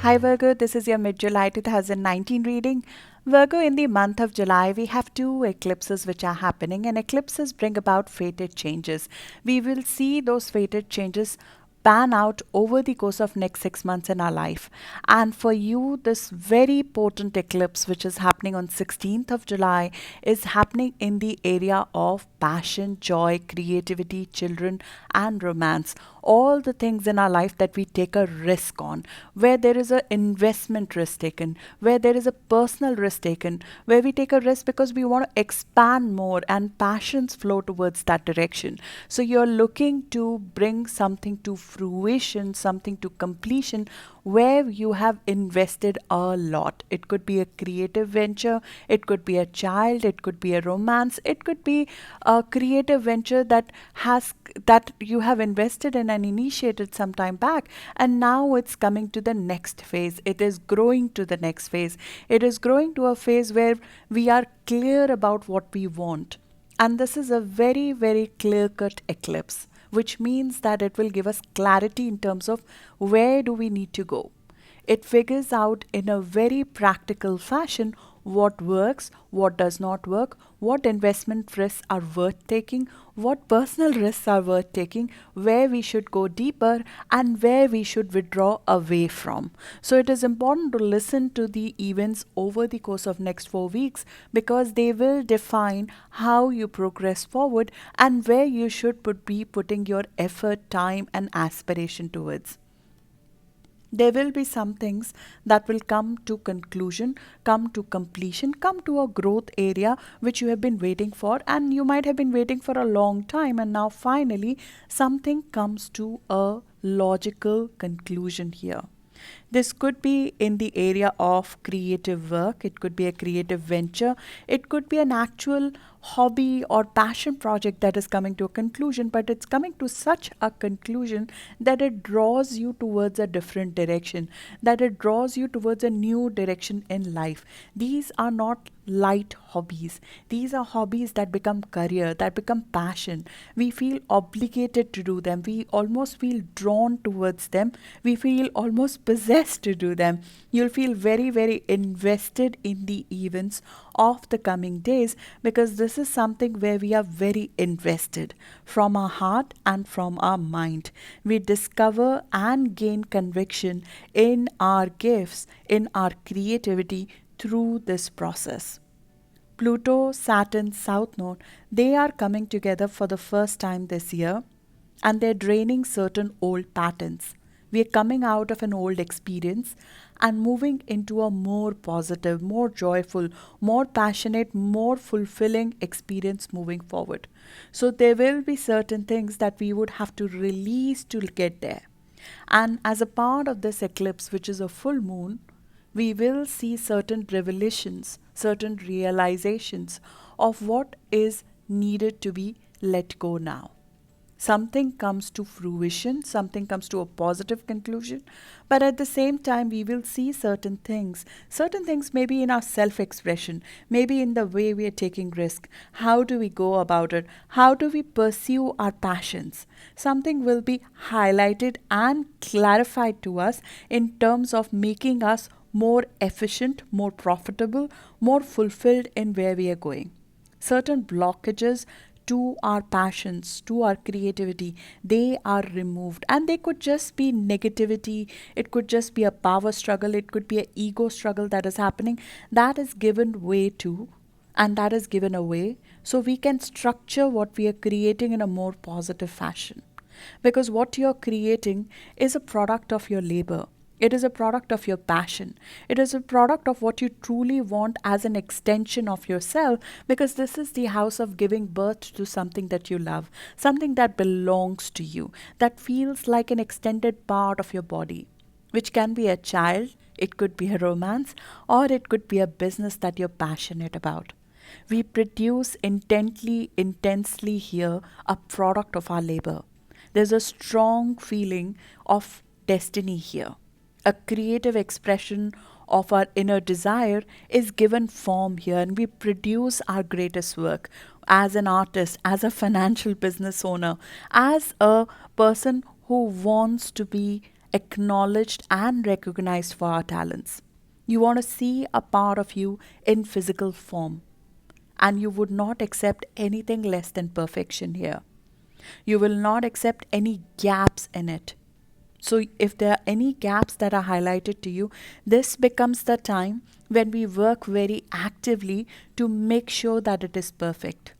Hi Virgo, this is your mid-July 2019 reading. Virgo, in the month of July, we have two eclipses which are happening, and eclipses bring about fated changes. We will see those fated changes pan out over the course of next 6 months in our life. And for you, this very potent eclipse, which is happening on 16th of July, is happening in the area of passion, joy, creativity, children, and romance. All the things in our life that we take a risk on, where there is an investment risk taken, where there is a personal risk taken, where we take a risk because we want to expand more and passions flow towards that direction. So you're looking to bring something to fruition, something to completion where you have invested a lot. It could be a creative venture, it could be a child, it could be a romance, it could be a creative venture that you have invested in and initiated some time back, and now it's coming to the next phase. It is growing to the next phase. It is growing to a phase where we are clear about what we want. And this is a very, very clear cut eclipse, which means that it will give us clarity in terms of where do we need to go. It figures out in a very practical fashion what works, what does not work, what investment risks are worth taking, what personal risks are worth taking, where we should go deeper, and where we should withdraw away from. So it is important to listen to the events over the course of next 4 weeks, because they will define how you progress forward and where you should be putting your effort, time, and aspiration towards. There will be some things that will come to conclusion, come to completion, come to a growth area which you have been waiting for, and you might have been waiting for a long time, and now finally something comes to a logical conclusion here. This could be in the area of creative work, it could be a creative venture, it could be an actual hobby or passion project that is coming to a conclusion, but it's coming to such a conclusion that it draws you towards a different direction, that it draws you towards a new direction in life. These are not light hobbies. These are hobbies that become career, that become passion. We feel obligated to do them. We almost feel drawn towards them. We feel almost possessed to do them. You'll feel very, very invested in the events of the coming days, because this is something where we are very invested from our heart and from our mind. We discover and gain conviction in our gifts, in our creativity through this process. Pluto, Saturn, South Node, they are coming together for the first time this year, and they're draining certain old patterns. We are coming out of an old experience and moving into a more positive, more joyful, more passionate, more fulfilling experience moving forward. So there will be certain things that we would have to release to get there. And as a part of this eclipse, which is a full moon, we will see certain revelations, certain realizations of what is needed to be let go now. Something comes to fruition, something comes to a positive conclusion, but at the same time, we will see certain things maybe in our self expression, maybe in the way we are taking risk. How do we go about it? How do we pursue our passions? Something will be highlighted and clarified to us in terms of making us more efficient, more profitable, more fulfilled in where we are going. Certain blockages to our passions, to our creativity, they are removed. And they could just be negativity, it could just be a power struggle, it could be an ego struggle that is happening, that is given way to, and that is given away, so we can structure what we are creating in a more positive fashion. Because what you're creating is a product of your labor. It is a product of your passion. It is a product of what you truly want as an extension of yourself, because this is the house of giving birth to something that you love, something that belongs to you, that feels like an extended part of your body, which can be a child, it could be a romance, or it could be a business that you're passionate about. We produce intensely here a product of our labor. There's a strong feeling of destiny here. A creative expression of our inner desire is given form here, and we produce our greatest work as an artist, as a financial business owner, as a person who wants to be acknowledged and recognized for our talents. You want to see a part of you in physical form, and you would not accept anything less than perfection here. You will not accept any gaps in it. So, if there are any gaps that are highlighted to you, this becomes the time when we work very actively to make sure that it is perfect.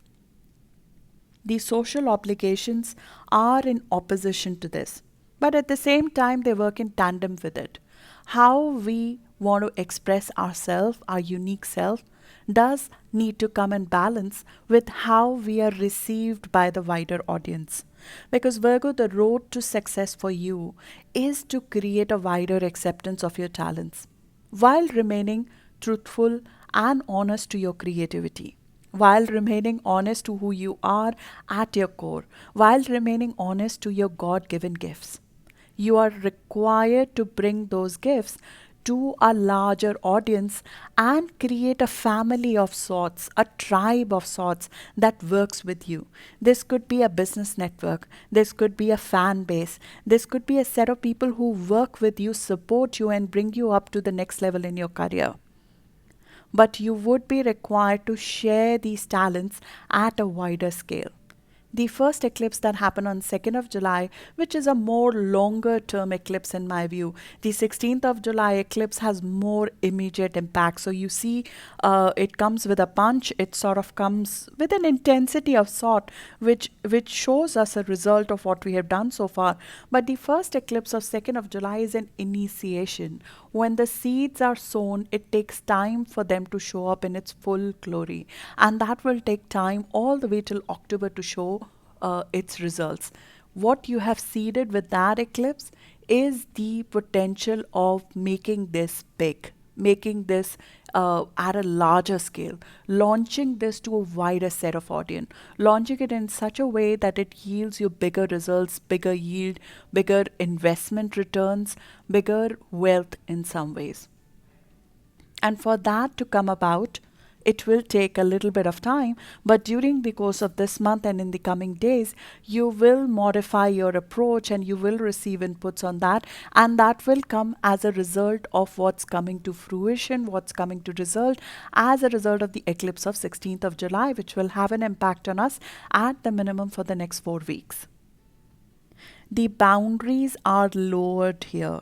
The social obligations are in opposition to this, but at the same time, they work in tandem with it. How we want to express ourselves, our unique self, does need to come in balance with how we are received by the wider audience. Because Virgo, the road to success for you is to create a wider acceptance of your talents while remaining truthful and honest to your creativity, while remaining honest to who you are at your core, while remaining honest to your God given gifts. You are required to bring those gifts to a larger audience and create a family of sorts, a tribe of sorts that works with you. This could be a business network, this could be a fan base, this could be a set of people who work with you, support you, and bring you up to the next level in your career. But you would be required to share these talents at a wider scale. The first eclipse that happened on 2nd of July, which is a more longer term eclipse in my view. The 16th of July eclipse has more immediate impact. So you see, it comes with a punch. It sort of comes with an intensity of sort, which shows us a result of what we have done so far. But the first eclipse of 2nd of July is an initiation. When the seeds are sown, it takes time for them to show up in its full glory. And that will take time all the way till October to show its results. What you have seeded with that eclipse is the potential of making this big, making this at a larger scale, launching this to a wider set of audience, launching it in such a way that it yields you bigger results, bigger yield, bigger investment returns, bigger wealth in some ways. And for that to come about, it will take a little bit of time, but during the course of this month and in the coming days, you will modify your approach and you will receive inputs on that. And that will come as a result of what's coming to fruition, what's coming to result as a result of the eclipse of 16th of July, which will have an impact on us at the minimum for the next 4 weeks. The boundaries are lowered here.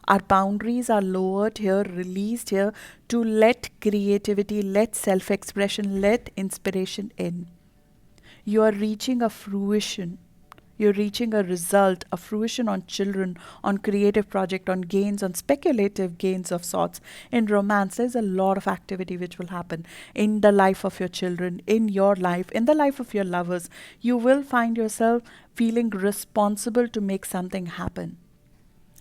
Our boundaries are lowered here, released here to let creativity, let self expression, let inspiration in. You are reaching a fruition. You're reaching a result, a fruition on children, on creative project, on gains, on speculative gains of sorts. In romance, there's a lot of activity which will happen in the life of your children, in your life, in the life of your lovers. You will find yourself feeling responsible to make something happen,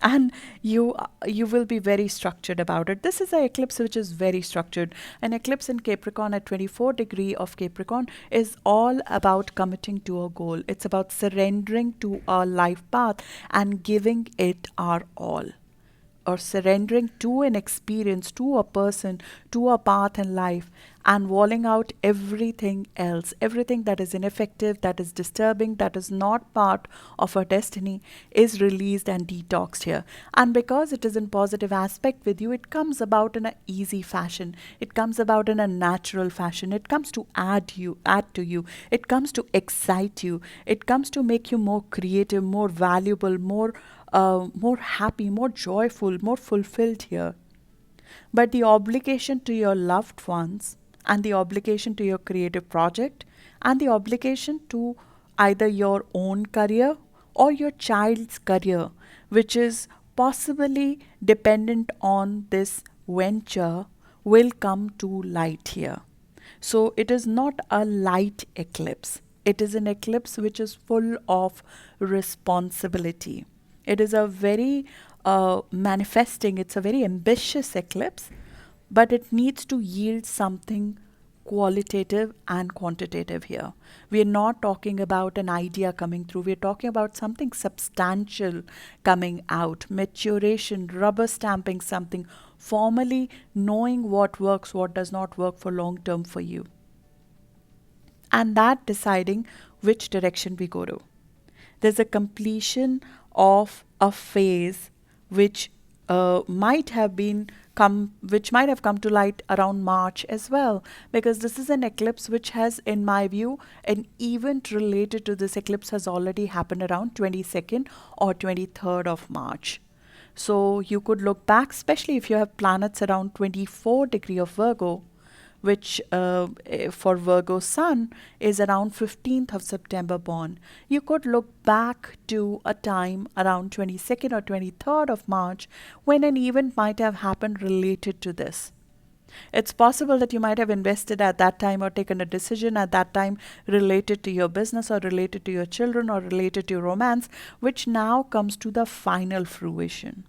and you will be very structured about it. This is an eclipse which is very structured. An eclipse in Capricorn at 24 degree of Capricorn is all about committing to a goal. It's about surrendering to our life path and giving it our all, or surrendering to an experience, to a person, to a path in life, and walling out everything else, everything that is ineffective, that is disturbing, that is not part of our destiny, is released and detoxed here. And because it is in positive aspect with you, it comes about in an easy fashion. It comes about in a natural fashion. It comes to add to you. It comes to excite you. It comes to make you more creative, more valuable, more happy, more joyful, more fulfilled here. But the obligation to your loved ones, and the obligation to your creative project, and the obligation to either your own career or your child's career, which is possibly dependent on this venture, will come to light here. So it is not a light eclipse. It is an eclipse which is full of responsibility. It is a very manifesting, it's a very ambitious eclipse, but it needs to yield something qualitative and quantitative here. We are not talking about an idea coming through, we are talking about something substantial coming out, maturation, rubber stamping something, formally knowing what works, what does not work for long term for you, and that deciding which direction we go to. There's a completion of a phase which which might have come to light around March as well, because this is an eclipse which has, in my view, an event related to this eclipse has already happened around 22nd or 23rd of March. So you could look back, especially if you have planets around 24 degree of Virgo, which for Virgo Sun is around 15th of September born. You could look back to a time around 22nd or 23rd of March when an event might have happened related to this. It's possible that you might have invested at that time or taken a decision at that time related to your business or related to your children or related to your romance, which now comes to the final fruition.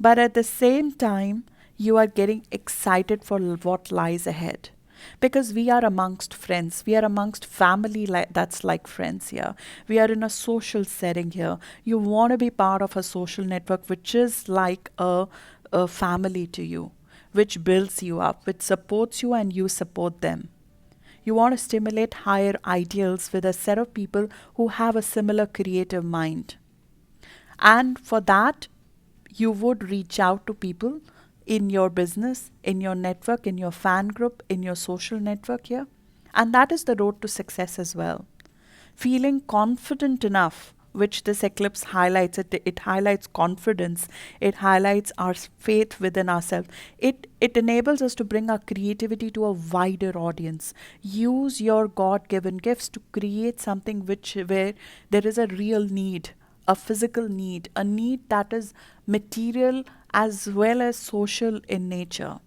But at the same time, you are getting excited for what lies ahead. Because we are amongst friends, we are amongst family that's like friends here. We are in a social setting here. You want to be part of a social network which is like a family to you, which builds you up, which supports you and you support them. You want to stimulate higher ideals with a set of people who have a similar creative mind. And for that, you would reach out to people in your business, in your network, in your fan group, in your social network here. And that is the road to success as well. Feeling confident enough, which this eclipse highlights, it highlights confidence, it highlights our faith within ourselves. It enables us to bring our creativity to a wider audience. Use your God-given gifts to create something where there is a real need, a physical need, a need that is material as well as social in nature,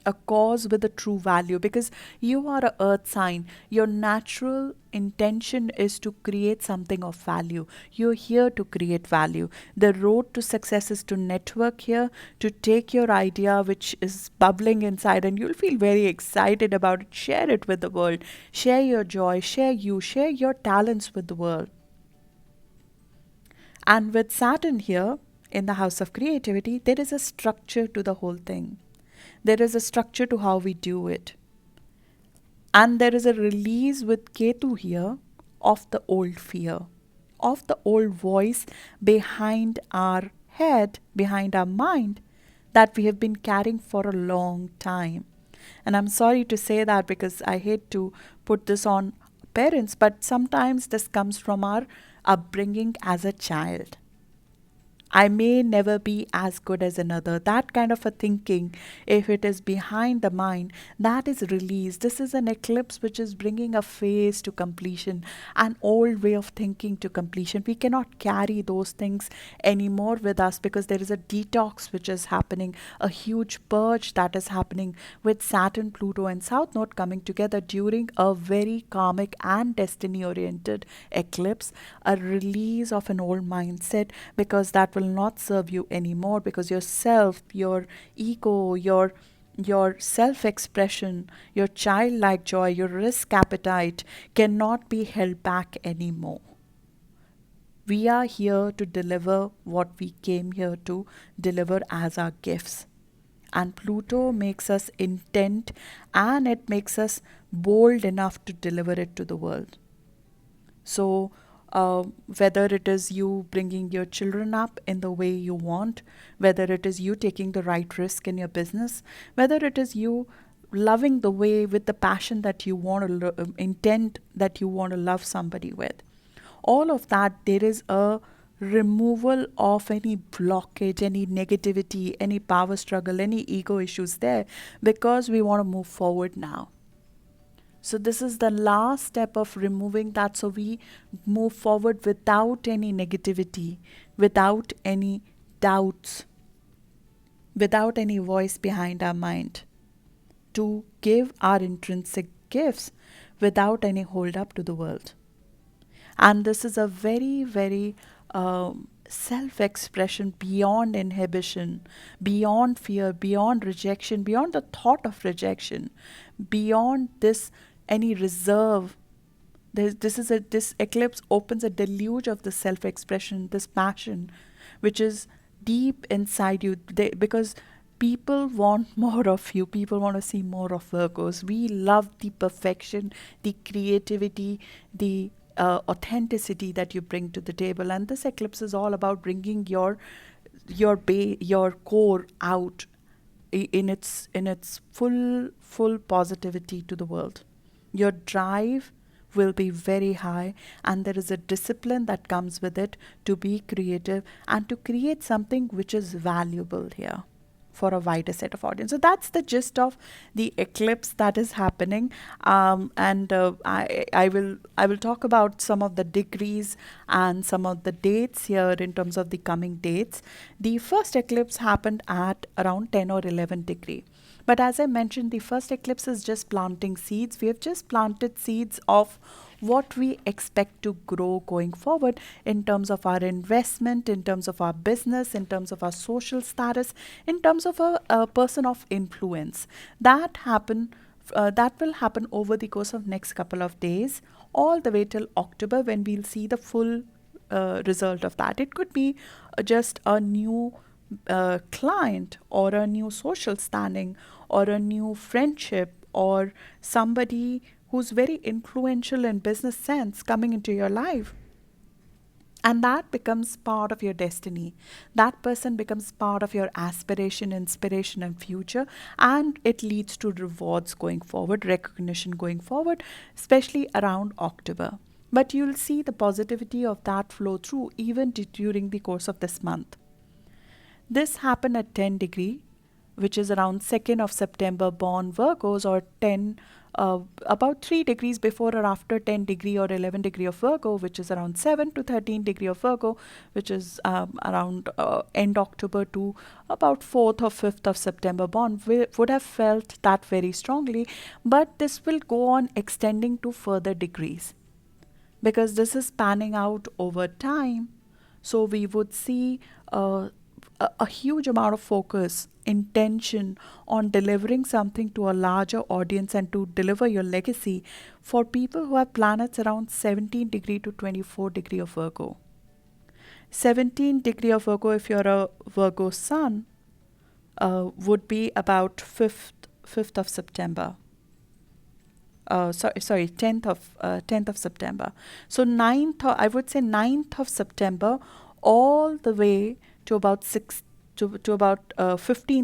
a cause with a true value, because you are a earth sign. Your natural intention is to create something of value. You're here to create value. The road to success is to network here, to take your idea which is bubbling inside and you'll feel very excited about it, share it with the world, share your joy, share your talents with the world. And with Saturn here in the house of creativity, there is a structure to the whole thing. There is a structure to how we do it. And there is a release with Ketu here of the old fear, of the old voice behind our head, behind our mind, that we have been carrying for a long time. And I'm sorry to say that because I hate to put this on parents, but sometimes this comes from our upbringing as a child. I may never be as good as another. That kind of a thinking, if it is behind the mind, that is released. This is an eclipse which is bringing a phase to completion, an old way of thinking to completion. We cannot carry those things anymore with us because there is a detox which is happening, a huge purge that is happening with Saturn, Pluto, and South Node coming together during a very karmic and destiny oriented eclipse, a release of an old mindset, because that will not serve you anymore, because yourself, your ego, your self-expression, your childlike joy, your risk appetite cannot be held back anymore. We are here to deliver what we came here to deliver as our gifts. And Pluto makes us intent and it makes us bold enough to deliver it to the world. So whether it is you bringing your children up in the way you want, whether it is you taking the right risk in your business, whether it is you loving the way with the passion that you want to intent that you want to love somebody with, all of that, there is a removal of any blockage, any negativity, any power struggle, any ego issues there, because we want to move forward now. So this is the last step of removing that, so we move forward without any negativity, without any doubts, without any voice behind our mind, to give our intrinsic gifts without any hold up to the world. And this is a very, very self-expression beyond inhibition, beyond fear, beyond rejection, beyond the thought of rejection, beyond this any reserve. This eclipse opens a deluge of the self-expression, this passion, which is deep inside you. Because people want more of you. People want to see more of Virgos. We love the perfection, the creativity, the authenticity that you bring to the table. And this eclipse is all about bringing your your core out in its full positivity to the world. Your drive will be very high, and there is a discipline that comes with it to be creative and to create something which is valuable here for a wider set of audience. So that's the gist of the eclipse that is happening, and I will talk about some of the degrees and some of the dates here in terms of the coming dates. The first eclipse happened at around 10 or 11 degree. But as I mentioned, the first eclipse is just planting seeds. We have just planted seeds of what we expect to grow going forward in terms of our investment, in terms of our business, in terms of our social status, in terms of a person of influence. That will happen over the course of next couple of days, all the way till October, when we'll see the full result of that. It could be just a new client, or a new social standing, or a new friendship, or somebody who's very influential in business sense coming into your life. And that becomes part of your destiny. That person becomes part of your aspiration, inspiration, and future. And it leads to rewards going forward, recognition going forward, especially around October. But you'll see the positivity of that flow through even during the course of this month. This happened at 10 degree, which is around 2nd of September born Virgos, or 10, about 3 degrees before or after 10 degree or 11 degree of Virgo, which is around 7 to 13 degree of Virgo, which is around end October to about 4th or 5th of September born, would have felt that very strongly. But this will go on extending to further degrees, because this is panning out over time. So we would see a huge amount of focus, intention on delivering something to a larger audience and to deliver your legacy for people who have planets around 17 degree to 24 degree of Virgo. 17 degree of Virgo, if you're a Virgo sun, would be about 5th of September. Sorry, 10th of September. So I would say 9th of September, all the way to about 15th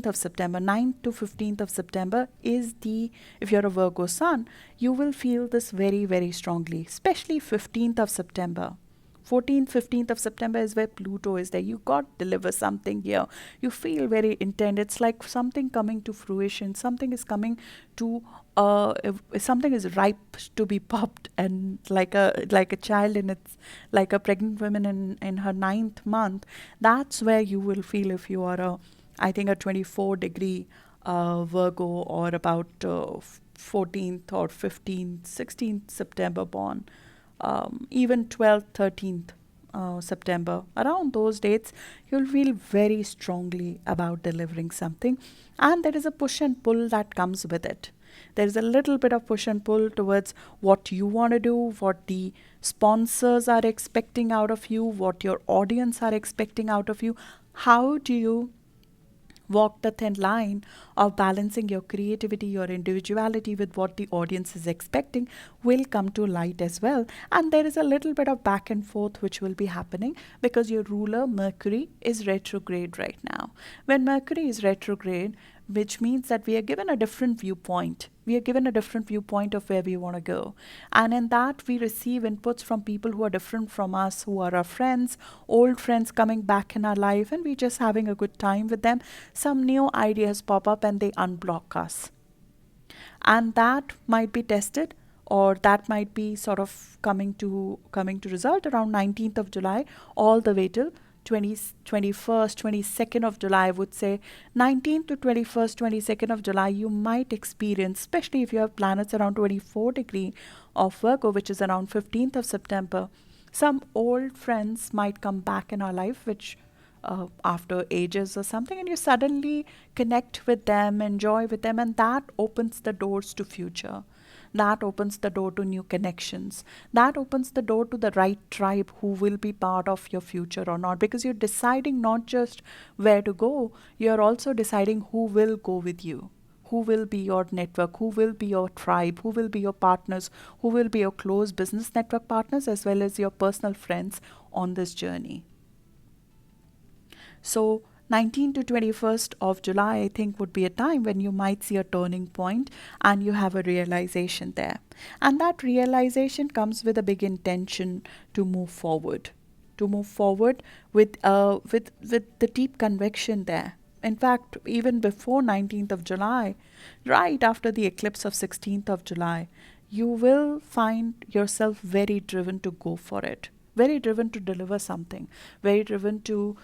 of September. 9th to 15th of September is if you're a Virgo sun, you will feel this very, very strongly, especially 15th of September. 14th, 15th of September is where Pluto is there. You got to deliver something here. You feel very intent. It's like something coming to fruition. Something is coming to, something is ripe to be popped. And like a child like a pregnant woman in her 9th month, that's where you will feel if you are I think a 24 degree Virgo, or about 14th or 15th, 16th September born. Even 12th, 13th September, around those dates, you'll feel very strongly about delivering something. And there is a push and pull that comes with it. There is a little bit of push and pull towards what you want to do, what the sponsors are expecting out of you, what your audience are expecting out of you. How do you walk the thin line of balancing your creativity, your individuality with what the audience is expecting will come to light as well. And there is a little bit of back and forth which will be happening, because your ruler Mercury is retrograde right now. When Mercury is retrograde, which means that we are given a different viewpoint. We are given a different viewpoint of where we want to go. And in that, we receive inputs from people who are different from us, who are our friends, old friends coming back in our life, and we're just having a good time with them. Some new ideas pop up and they unblock us. And that might be tested, or that might be sort of coming to result around 19th of July all the way till 21st, 22nd of July. I would say 19th to 21st, 22nd of July, you might experience, especially if you have planets around 24 degree of Virgo, which is around 15th of September, some old friends might come back in our life, which after ages or something, and you suddenly connect with them, enjoy with them, and that opens the doors to future. That opens the door to new connections. That opens the door to the right tribe who will be part of your future or not, because you're deciding not just where to go, you're also deciding who will go with you, who will be your network, who will be your tribe, who will be your partners, who will be your close business network partners, as well as your personal friends on this journey. So 19 to 21st of July, I think, would be a time when you might see a turning point and you have a realization there. And that realization comes with a big intention to move forward, with the deep conviction there. In fact, even before 19th of July, right after the eclipse of 16th of July, you will find yourself very driven to go for it, very driven to deliver something, very driven to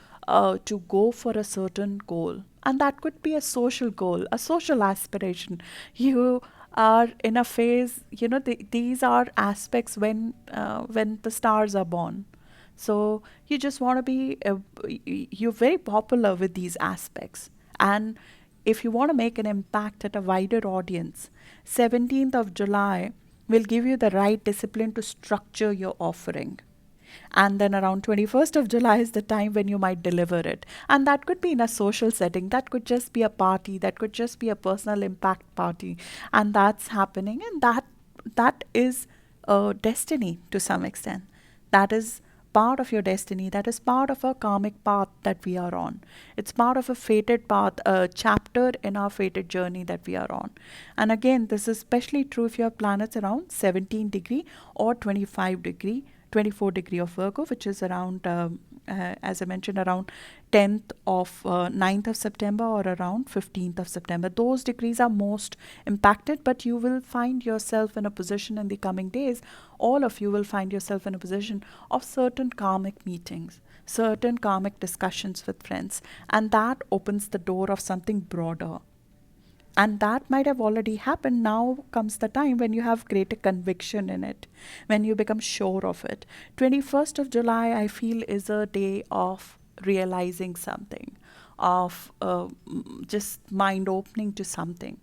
go for a certain goal, and that could be a social goal, a social aspiration. You are in a phase, these are aspects when the stars are born. So you just want to be, you're very popular with these aspects. And if you want to make an impact at a wider audience, 17th of July will give you the right discipline to structure your offering. And then around 21st of July is the time when you might deliver it. And that could be in a social setting, that could just be a party, that could just be a personal impact party. And that's happening, and that is a destiny to some extent. That is part of your destiny, that is part of a karmic path that we are on. It's part of a fated path, a chapter in our fated journey that we are on. And again, this is especially true if you have planets around 17 degree or 25 degree, 24 degree of Virgo, which is around, as I mentioned, around 10th of 9th of September or around 15th of September. Those degrees are most impacted, but you will find yourself in a position in the coming days, all of you will find yourself in a position of certain karmic meetings, certain karmic discussions with friends, and that opens the door of something broader. And that might have already happened. Now comes the time when you have greater conviction in it, when you become sure of it. 21st of July, I feel, is a day of realizing something, of just mind opening to something.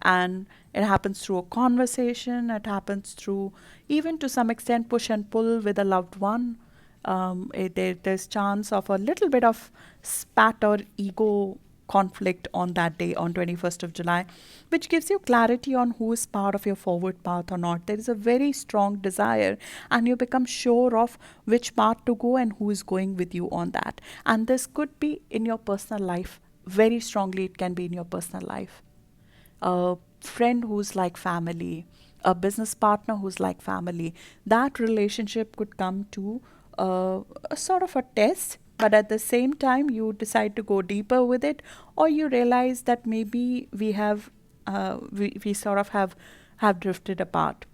And it happens through a conversation, it happens through, even to some extent, push and pull with a loved one. There's chance of a little bit of spat or ego conflict on that day, on 21st of July, which gives you clarity on who is part of your forward path or not. There is a very strong desire, and you become sure of which path to go and who is going with you on that. And this could be in your personal life. Very strongly, it can be in your personal life. A friend who's like family, a business partner who's like family. That relationship could come to a sort of a test, but at the same time, you decide to go deeper with it, or you realize that maybe we sort of have drifted apart.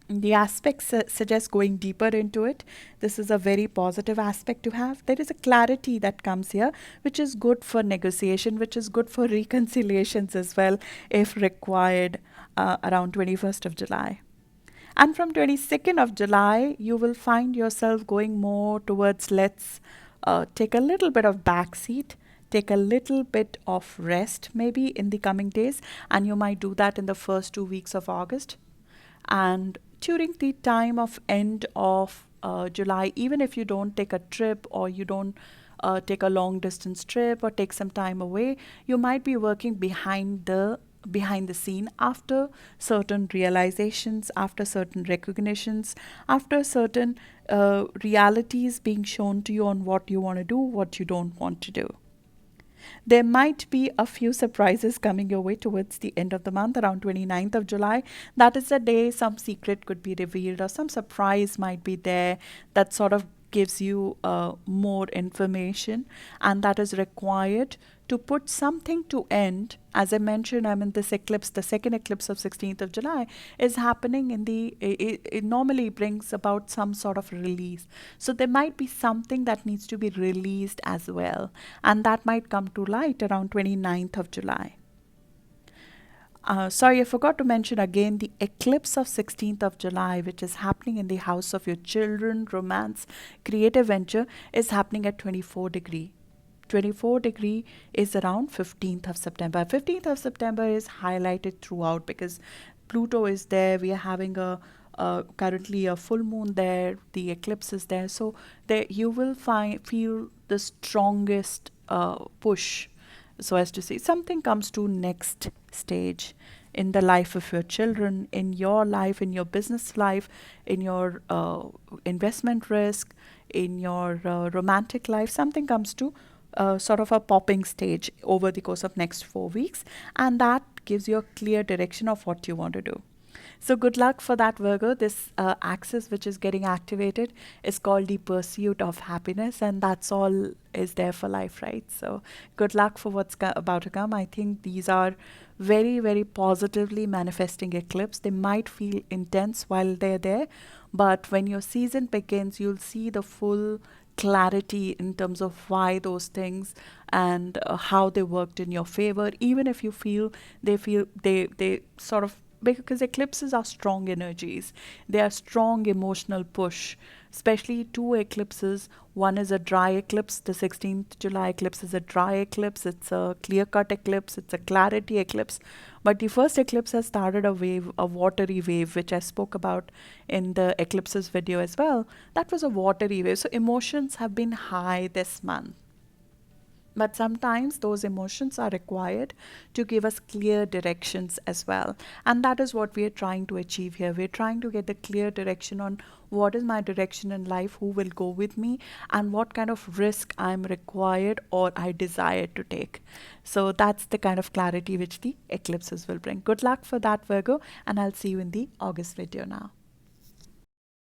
The aspects suggest going deeper into it. This is a very positive aspect to have. There is a clarity that comes here, which is good for negotiation, which is good for reconciliations as well, if required, around 21st of July. And from 22nd of July, you will find yourself going more towards, let's take a little bit of backseat, take a little bit of rest maybe in the coming days, and you might do that in the first 2 weeks of August. And during the time of end of July, even if you don't take a trip, or you don't take a long distance trip or take some time away, you might be working behind the scene after certain realizations, after certain recognitions, after certain realities being shown to you on what you want to do, what you don't want to do. There might be a few surprises coming your way towards the end of the month, around 29th of July. That is the day some secret could be revealed, or some surprise might be there that sort of gives you more information, and that is required to put something to end. As I mentioned, I mean, this eclipse, the second eclipse of 16th of July, is happening in it normally brings about some sort of release. So there might be something that needs to be released as well, and that might come to light around 29th of July. Sorry, I forgot to mention again the eclipse of 16th of July, which is happening in the house of your children, romance, creative venture, is happening at 24 degree. 24 degree is around 15th of September. 15th of September is highlighted throughout because Pluto is there. We are having currently a full moon there. The eclipse is there. So there you will feel the strongest push, so as to say something comes to next stage in the life of your children, in your life, in your business life, in your investment risk, in your romantic life. Something comes to sort of a popping stage over the course of next 4 weeks, and that gives you a clear direction of what you want to do. So good luck for that, Virgo. This axis which is getting activated is called the pursuit of happiness, and that's all is there for life, right? So good luck for what's about to come. I think these are very, very positively manifesting eclipse. They might feel intense while they're there, but when your season begins, you'll see the full clarity in terms of why those things and how they worked in your favor, even if you feel they sort of, because eclipses are strong energies. They are strong emotional push, especially two eclipses. One is a dry eclipse. The 16th July eclipse is a dry eclipse. It's a clear-cut eclipse. It's a clarity eclipse. But the first eclipse has started a wave, a watery wave, which I spoke about in the eclipses video as well. That was a watery wave. So emotions have been high this month. But sometimes those emotions are required to give us clear directions as well. And that is what we are trying to achieve here. We're trying to get the clear direction on what is my direction in life, who will go with me, and what kind of risk I'm required or I desire to take. So that's the kind of clarity which the eclipses will bring. Good luck for that, Virgo, and I'll see you in the August video now.